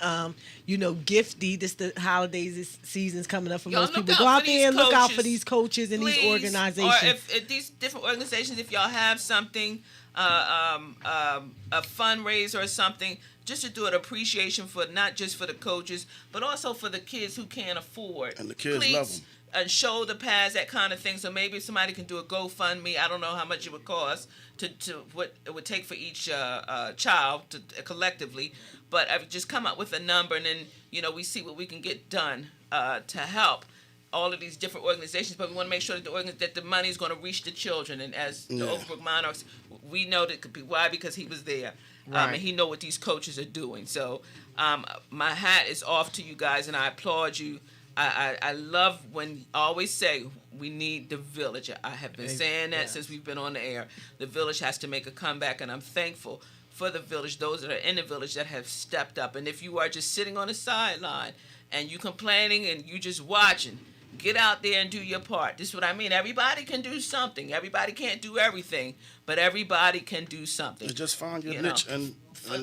gifty, this the holidays, this season's coming up for Y'all most look people. out Go for out there these and look out for coaches. these coaches and these Please. organizations. Or if these different organizations, if y'all have something, a fundraiser or something, just to do an appreciation for not just for the coaches, but also for the kids who can't afford. And the kids cleats love them. And shoulder pads, that kind of thing. So maybe somebody can do a GoFundMe. I don't know how much it would cost to what it would take for each child to collectively, but I've just come up with a number, and then we see what we can get done to help all of these different organizations. But we want to make sure that the money is going to reach the children. And as the Overbrook Monarchs, we know that could be why, because he was there. Right. And he know what these coaches are doing. So my hat is off to you guys, and I applaud you. I love when I always say we need the village. I have been saying that since we've been on the air. The village has to make a comeback, and I'm thankful for the village, those that are in the village that have stepped up. And if you are just sitting on the sideline and you complaining and you just watching, get out there and do your part. This is what I mean. Everybody can do something. Everybody can't do everything, but everybody can do something. Just find your niche and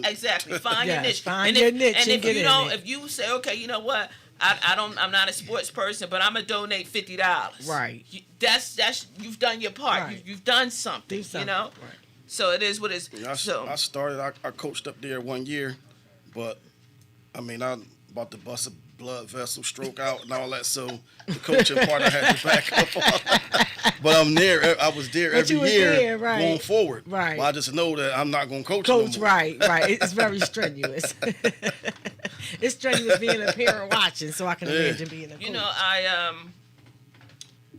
exactly find your niche. Find your niche and if get you in don't, it. if you say, okay, you know what, I'm not a sports person, but I'm gonna donate $50. Right. That's you've done your part. Right. You've done something. Do something. Right. So it is what it is. I started. I coached up there 1 year, but I mean, I about to bust a blood vessel, stroke out, and all that. So the coaching part I had to back up on. But I'm there. I was there every year going forward. Right. But I just know that I'm not going to coach. Coach, no more. right. It's very strenuous. It's strenuous being a parent watching, so I can imagine being a coach. I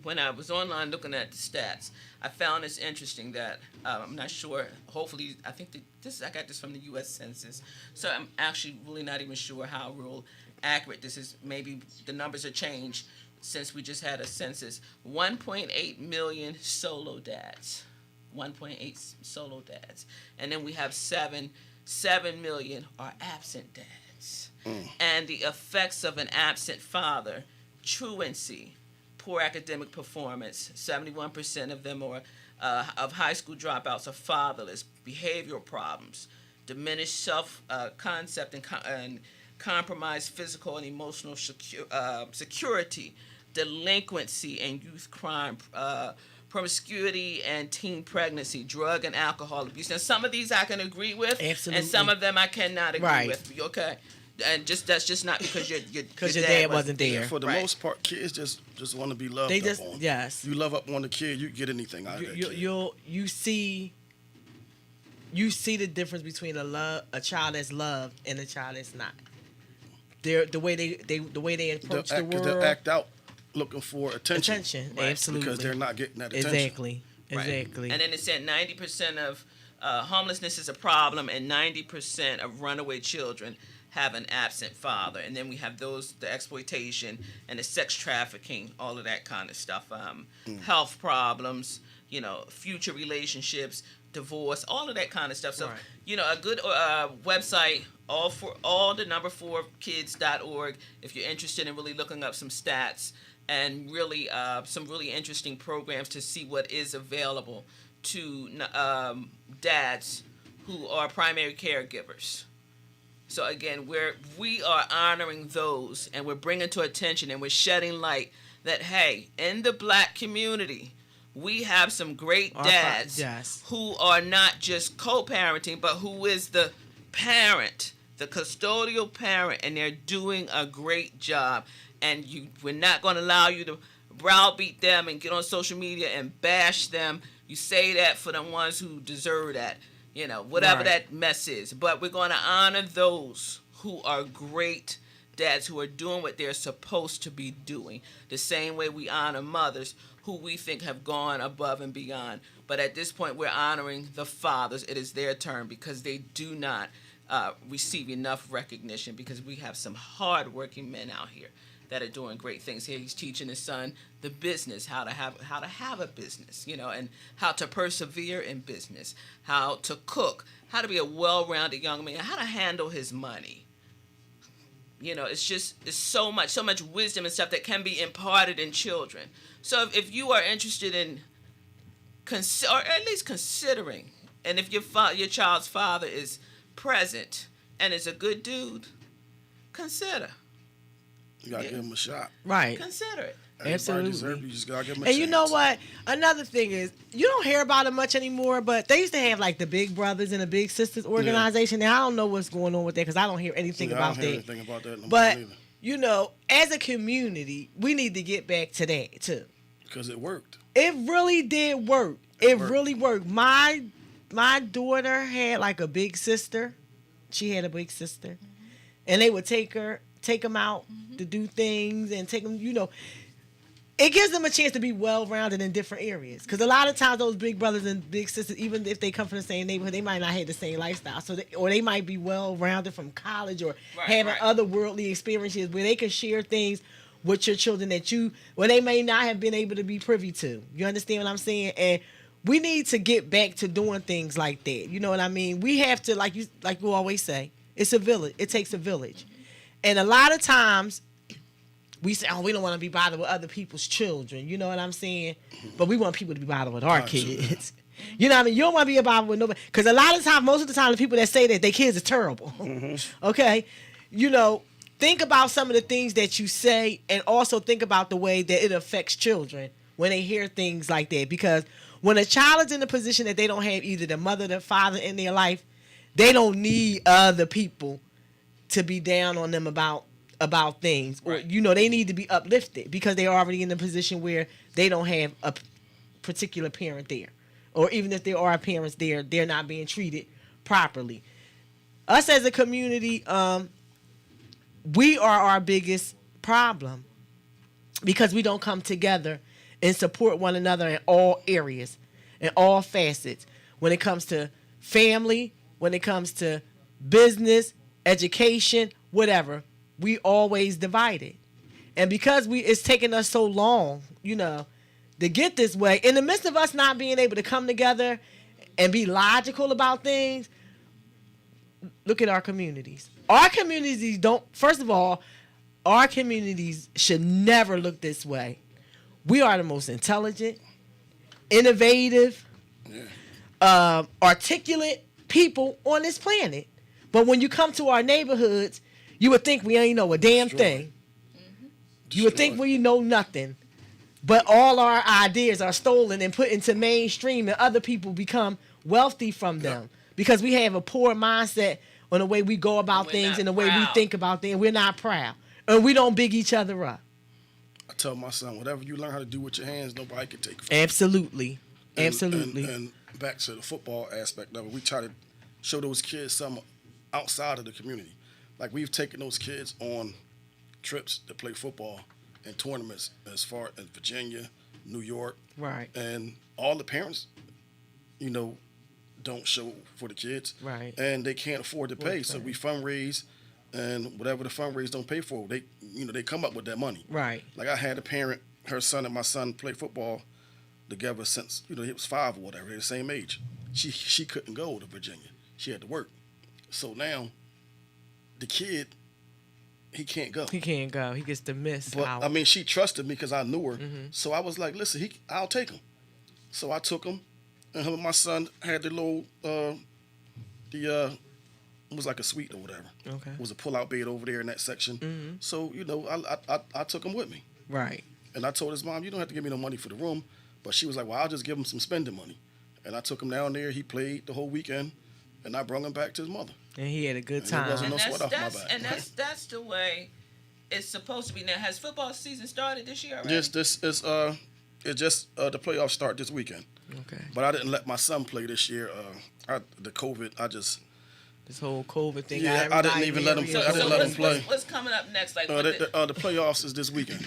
when I was online looking at the stats, I found this interesting that I'm not sure. Hopefully, I think I got this from the U.S. Census, so I'm actually really not even sure how real accurate this is. Maybe the numbers have changed since we just had a census. 1.8 million solo dads. 1.8 solo dads, and then we have 7 million are absent dads. And the effects of an absent father: truancy, poor academic performance. 71% of them are of high school dropouts are fatherless. Behavioral problems, diminished self-concept, and compromised physical and emotional security, delinquency and youth crime, promiscuity and teen pregnancy, drug and alcohol abuse. Now, some of these I can agree with, Absolutely. and some of them I cannot agree with. Okay. And that's just not because your dad wasn't there. For the most part, kids just want to be loved. They up just on. yes. You love up on the kid, you get anything out of that kid. You see the difference between a child that's loved and a child that's not. The way they approach the world. They act out looking for attention. Right. Absolutely. Because they're not getting that attention. Exactly. And then it said 90% of homelessness is a problem, and 90% of runaway children have an absent father. And then we have the exploitation and the sex trafficking, all of that kind of stuff. Health problems, future relationships, divorce, all of that kind of stuff. So, a good website, all the number 4kids.org, if you're interested in really looking up some stats and really some really interesting programs to see what is available to dads who are primary caregivers. So again, we are honoring those, and we're bringing to attention, and we're shedding light that, hey, in the black community, we have some great dads who are not just co-parenting, but who is the parent, the custodial parent, and they're doing a great job. And we're not going to allow you to browbeat them and get on social media and bash them. You say that for the ones who deserve that. Whatever that mess is. But we're going to honor those who are great dads, who are doing what they're supposed to be doing. The same way we honor mothers who we think have gone above and beyond. But at this point, we're honoring the fathers. It is their turn, because they do not receive enough recognition, because we have some hardworking men out here that are doing great things. Here he's teaching his son the business, how to have a business, and how to persevere in business, how to cook, how to be a well-rounded young man, how to handle his money. It's so much wisdom and stuff that can be imparted in children. So if you are interested in, or at least considering, and if your child's father is present and is a good dude, consider. You gotta give him a shot. Right. Consider it. Everybody deserves it. You just gotta give them a And chance. you know what? Another thing is, you don't hear about it much anymore, but they used to have like the Big Brothers and the Big Sisters organization. Now, I don't know what's going on with that because I don't hear anything about that. Anything about that no but, more either. you know, as a community, we need to get back to that too. Because it worked. It really did work. It really worked. My daughter had like a big sister. She had a big sister. And they would take them out to do things and take them, you know. It gives them a chance to be well-rounded in different areas. Because a lot of times those big brothers and big sisters, even if they come from the same neighborhood, they might not have the same lifestyle. Or they might be well-rounded from college or having other worldly experiences where they can share things with your children that they may not have been able to be privy to. You understand what I'm saying? And we need to get back to doing things like that. You know what I mean? We have to, like you always say, it's a village. It takes a village. And a lot of times, we say, we don't want to be bothered with other people's children. You know what I'm saying? But we want people to be bothered with our kids. You know what I mean? You don't want to be bothered with nobody. Because a lot of times, most of the time, the people that say that, their kids are terrible. Okay? You know, think about some of the things that you say and also think about the way that it affects children when they hear things like that. Because when a child is in a position that they don't have either the mother or the father in their life, they don't need other people to be down on them about things. Or, you know, they need to be uplifted because they're already in a position where they don't have a particular parent there. Or even if there are parents there, they're not being treated properly. Us as a community, we are our biggest problem because we don't come together and support one another in all areas, in all facets. When it comes to family, when it comes to business, education, whatever, we always divided. And because it's taken us so long, you know, to get this way, in the midst of us not being able to come together and be logical about things, look at our communities. Our communities first of all, our communities should never look this way. We are the most intelligent, innovative, articulate people on this planet. But when you come to our neighborhoods, you would think we ain't know a damn thing. You would think we know nothing. But all our ideas are stolen and put into mainstream, and other people become wealthy from them because we have a poor mindset on the way we go about things and the way we think about things. We're not proud. And we don't big each other up. I tell my son, whatever you learn how to do with your hands, nobody can take it from Absolutely. you. Absolutely. And back to the football aspect of it, we try to show those kids something outside of the community. Like, we've taken those kids on trips to play football and tournaments as far as Virginia, New York. Right. And all the parents, you know, don't show for the kids. Right. And they can't afford to pay. So we fundraise, and whatever the fundraise don't pay for, they come up with that money. Right. Like, I had a parent, her son and my son play football together since, he was 5 or whatever. They're the same age. She couldn't go to Virginia. She had to work. So now the kid, he can't go. He can't go. He gets to miss out. I mean, she trusted me because I knew her. So I was like, listen, I'll take him. So I took him, and him and my son had the little, it was like a suite or whatever. Okay. It was a pull-out bed over there in that section. So, I took him with me. Right. And I told his mom, you don't have to give me no money for the room. But she was like, well, I'll just give him some spending money. And I took him down there. He played the whole weekend, and I brought him back to his mother. And he had a good And time. there wasn't no sweat off my back. And that's the way it's supposed to be. Now, has football season started this year already? Yes, this is it's just the playoffs start this weekend. Okay. But I didn't let my son play this year. The COVID, this whole COVID thing. Yeah, I didn't even let him. So, I didn't let him play. What's coming up next? Like the playoffs is this weekend.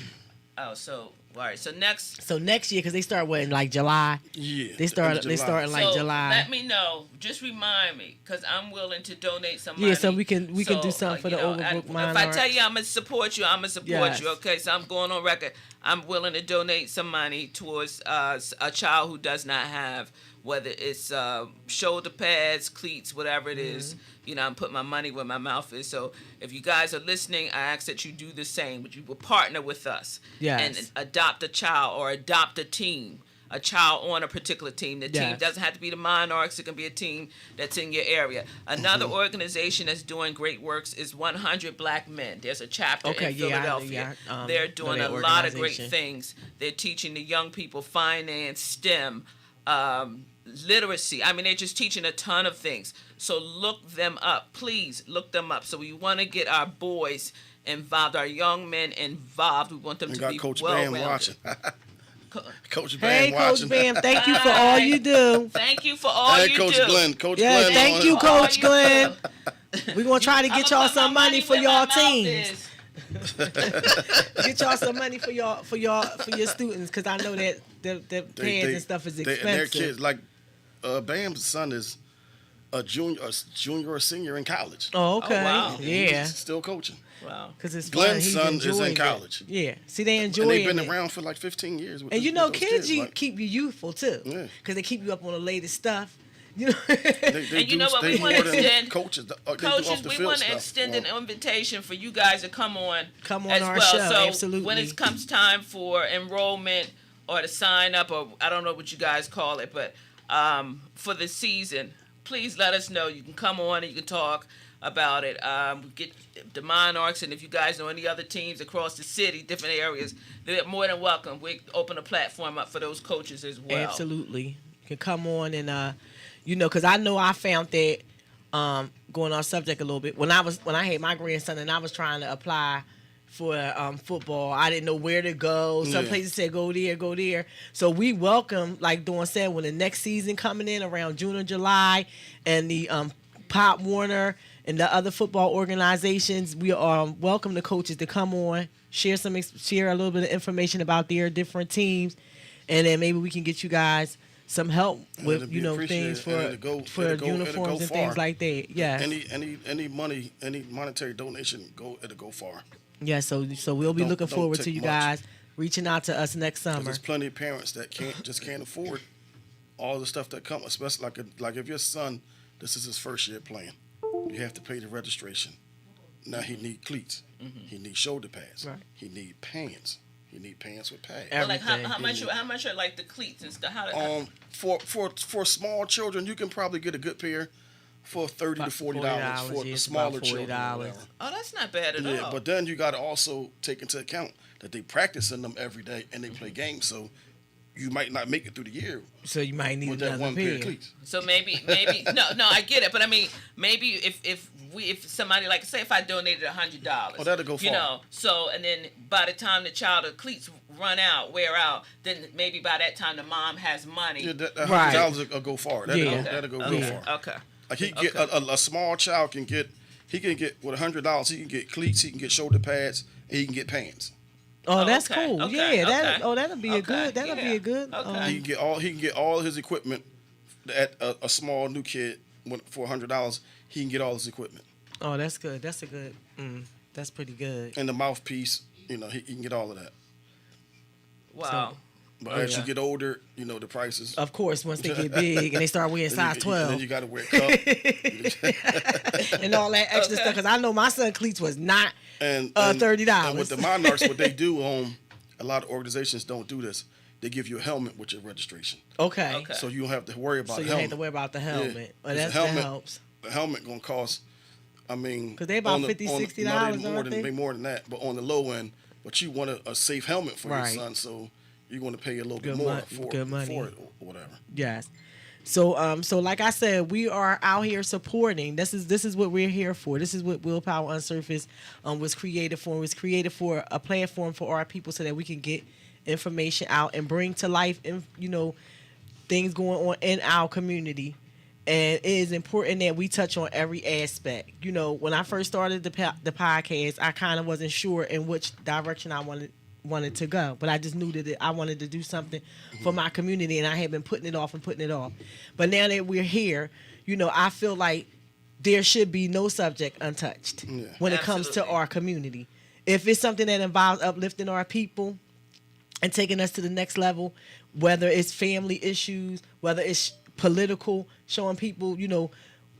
Oh, so all right. So next year, because they start in like July. Yeah. They start in like so July. Let me know. Just remind me, because I'm willing to donate some money. Yeah, so we can do something for the Overbrook Minor. If I tell you I'm gonna support you, I'm gonna support you. Okay, so I'm going on record. I'm willing to donate some money towards a child who does not have, whether it's shoulder pads, cleats, whatever it is. I'm putting my money where my mouth is. So if you guys are listening, I ask that you do the same. But you will partner with us and adopt a child or adopt a team a child on a particular team. The team Yes. doesn't have to be the Monarchs. It can be a team that's in your area. Another organization that's doing great works is 100 Black Men. There's a chapter in Philadelphia. They're doing a lot of great things. They're teaching the young people finance, STEM, literacy. I mean, they're just teaching a ton of things. So look them up. Please look them up. So we want to get our boys involved, our young men involved. We want them to be Coach well-rounded. Bam watching. Coach Bam Hey, watching. Coach Bam, thank you for all you do. Thank you for all you Coach do. Glenn. Coach Yes, Glenn. thank you, Coach Glenn. We're going to try to get y'all some money for y'all teams. Get y'all some money for your students, because I know that the pads and stuff is expensive. And their kids, like Bam's son is a junior or senior in college. Oh, okay. Oh, wow. Yeah. He's still coaching. Wow. Because it's Glenn's fun. son is in college. Yeah. See, they enjoy it. And they've been around for like 15 years. And you know, kids keep you youthful too. Yeah. Because they keep you up on the latest stuff. You know. And you know what, we want to extend, coaches, we want to extend an invitation for you guys to come on as our well. show. So Absolutely. when it comes time for enrollment or to sign up, or I don't know what you guys call it, but for the season, please let us know. You can come on and you can talk about it. Get the Monarchs, and if you guys know any other teams across the city, different areas, they're more than welcome. We open a platform up for those coaches as well. Absolutely. You can come on and because I know I found that going on subject a little bit when I had my grandson and I was trying to apply for football, I didn't know where to go. Some places said go there. So we welcome, like Dawn said, when the next season coming in around June or July, and the Pop Warner and the other football organizations, we welcome the coaches to come on, share a little bit of information about their different teams, and then maybe we can get you guys some help with things for uniforms and things like that. Yeah. Any money, any monetary donation, it'll go far. Yeah. So we'll be looking forward to you guys reaching out to us next summer. There's plenty of parents that can't afford all the stuff that comes, especially like if your son, this is his first year playing, you have to pay the registration. Now he need cleats, he need shoulder pads, right. He need pants. You need pants with pads. Well, like how much are like the cleats and stuff? For small children, you can probably get a good pair for $30 to $40 for the smaller children. Oh, that's not bad at all. But then you got to also take into account that they practice in them every day and they play games, so you might not make it through the year. So you might need that one pair of cleats. So maybe no, I get it, but I mean maybe if somebody, like, say if I donated $100, oh, that'll go far. So and then by the time the child of cleats wear out, then maybe by that time the mom has money. Yeah, that $100 will go far. That'll go real far. Okay. Like he can get a small child can get with $100 he can get cleats, he can get shoulder pads, and he can get pants. Oh, that's cool. Okay. Yeah, that'll be a good. Okay. He can get all his equipment at a small new kid for $100. He can get all his equipment. Oh, that's good. That's a good. That's pretty good. And the mouthpiece, he can get all of that. Wow. But as you get older, the prices. Of course, once they get big and they start wearing size 12. Then you got to wear a cup. And all that extra stuff. Because I know my son cleats was not $30. And with the Monarchs, what they do, a lot of organizations don't do this. They give you a helmet with your registration. Okay. So you don't have to worry about the helmet. So you don't have to worry about the helmet. Yeah. That helps. The helmet going to cost, because they about $50, $60, more than that. But on the low end, but you want a safe helmet for your son, so you're going to pay a little bit more for it or whatever. Yes. So like I said, we are out here supporting. This is what we're here for. This is what WillPower UnSurfaced was created for. It was created for a platform for our people so that we can get information out and bring to life, things going on in our community. And it is important that we touch on every aspect. When I first started the podcast, I kind of wasn't sure in which direction I wanted to go, but I just knew that I wanted to do something for my community, and I had been putting it off. But now that we're here, I feel like there should be no subject untouched when it comes to our community. If it's something that involves uplifting our people and taking us to the next level, whether it's family issues, whether it's political, showing people,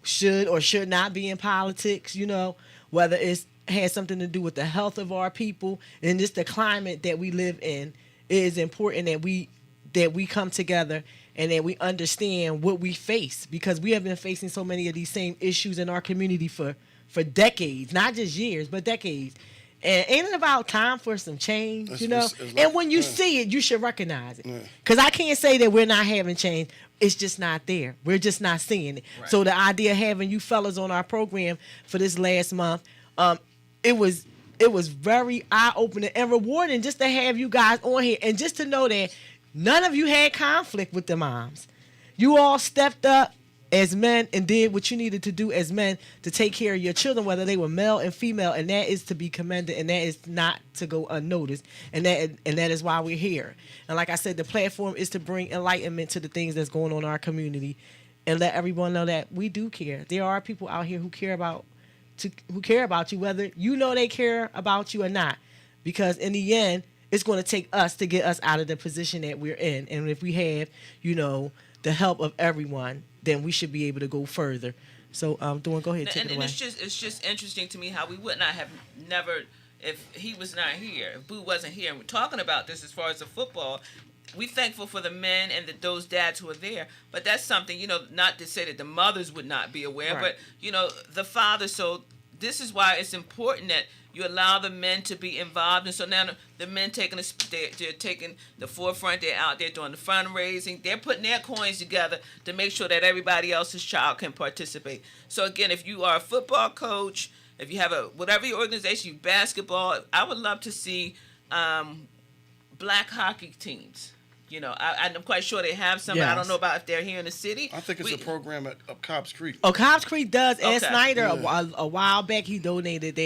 should or should not be in politics, whether it's has something to do with the health of our people and just the climate that we live in, it is important that we that we come together and that we understand what we face, because we have been facing so many of these same issues in our community for decades, not just years, but decades. And ain't it about time for some change, you know? And when you see it, you should recognize it. Because I can't say that we're not having change. It's just not there. We're just not seeing it. Right. So the idea of having you fellas on our program for this last month, it was very eye-opening and rewarding just to have you guys on here and just to know that none of you had conflict with the moms. You all stepped up as men and did what you needed to do as men to take care of your children, whether they were male and female, and that is to be commended, and that is not to go unnoticed, and that is why we're here. And like I said, the platform is to bring enlightenment to the things that's going on in our community and let everyone know that we do care. There are people out here who care about you, whether you know they care about you or not, because in the end, it's going to take us to get us out of the position that we're in. And if we have, the help of everyone, then we should be able to go further. So, Dawn, go ahead, take it away. It's just interesting to me how we would not have never, if he was not here, if Boo wasn't here, and we're talking about this as far as the football, we thankful for the men and those dads who are there. But that's something, not to say that the mothers would not be aware, right. But, the fathers. So this is why it's important that you allow the men to be involved. And so now the men they're taking the forefront. They're out there doing the fundraising. They're putting their coins together to make sure that everybody else's child can participate. So again, if you are a football coach, if you have whatever your organization, you basketball, I would love to see black hockey teams. I'm quite sure they have some. Yes. But I don't know about if they're here in the city. I think it's a program at Cobbs Creek. Oh, Cobbs Creek does. Okay. Ed Snyder, a while back, he donated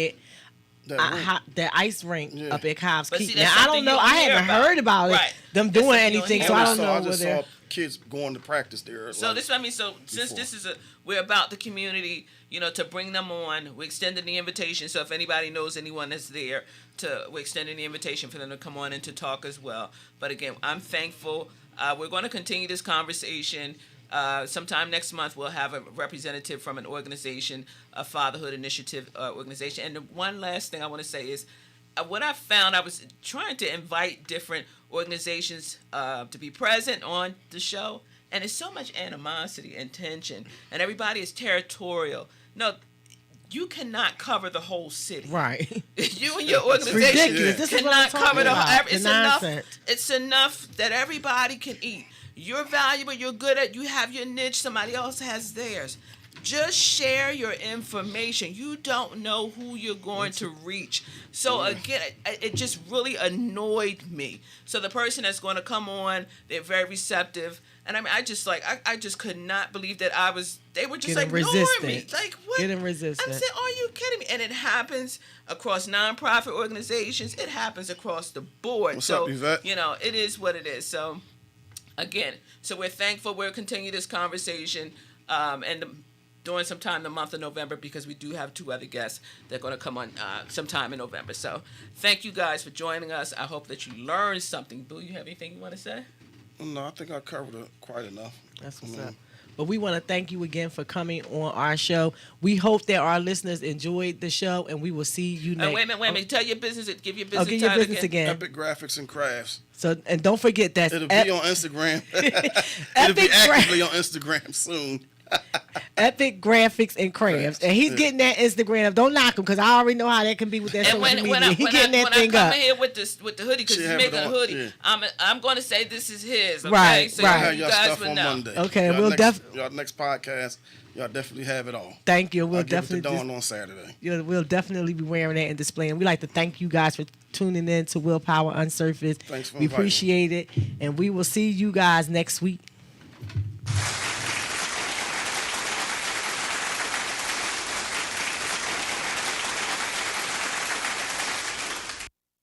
that ice rink up at Cobbs Creek. Now, I don't know. I haven't heard about it, them doing anything, so I don't know. I just saw kids going to practice there. So this is what I mean. So since this is we're about the community, to bring them on, we're extending the invitation. So if anybody knows anyone that's there, we're extending the invitation for them to come on and to talk as well. But again, I'm thankful. We're going to continue this conversation. Sometime next month, we'll have a representative from an organization, a fatherhood initiative organization. And the one last thing I want to say is what I found, I was trying to invite different organizations to be present on the show. And it's so much animosity and tension. And everybody is territorial. No, you cannot cover the whole city. Right. You and your organization cannot cover the whole. It's enough. It's enough that everybody can eat. You're valuable. You're good at. You have your niche. Somebody else has theirs. Just share your information. You don't know who you're going to reach. So again, it just really annoyed me. So the person that's going to come on, they're very receptive. And I mean, I just could not believe that they were just like ignoring me. Like, what? Getting resistant. I'm saying, are you kidding me? And it happens across nonprofit organizations. It happens across the board. What's up, Yvette? It is what it is. So, again, we're thankful. We'll continue this conversation during some time in the month of November, because we do have 2 other guests that are going to come on sometime in November. So, thank you guys for joining us. I hope that you learned something. Boo, you have anything you want to say? No, I think I covered it quite enough. That's what's up. But we want to thank you again for coming on our show. We hope that our listeners enjoyed the show, and we will see you next. Wait a minute. Tell your business. Give your business. Give your business again. Epic Graphics and Crafts. So, and don't forget that it'll be on Instagram. It'll be actively on Instagram soon. Epic Graphics and Crafts, and he's getting that Instagram. Don't knock him, because I already know how that can be with that social media. He's getting that thing up. When I come in here with the hoodie, because he's making a hoodie, I'm going to say this is his. Okay? Right, so right. You guys will know. Monday. Okay, y'all next podcast. Y'all definitely have it all. Thank you. We'll definitely give it to Dawn on Saturday. We'll definitely be wearing that and displaying. We like to thank you guys for tuning in to WillPower UnSurfaced. Thanks for we appreciate it, and we will see you guys next week.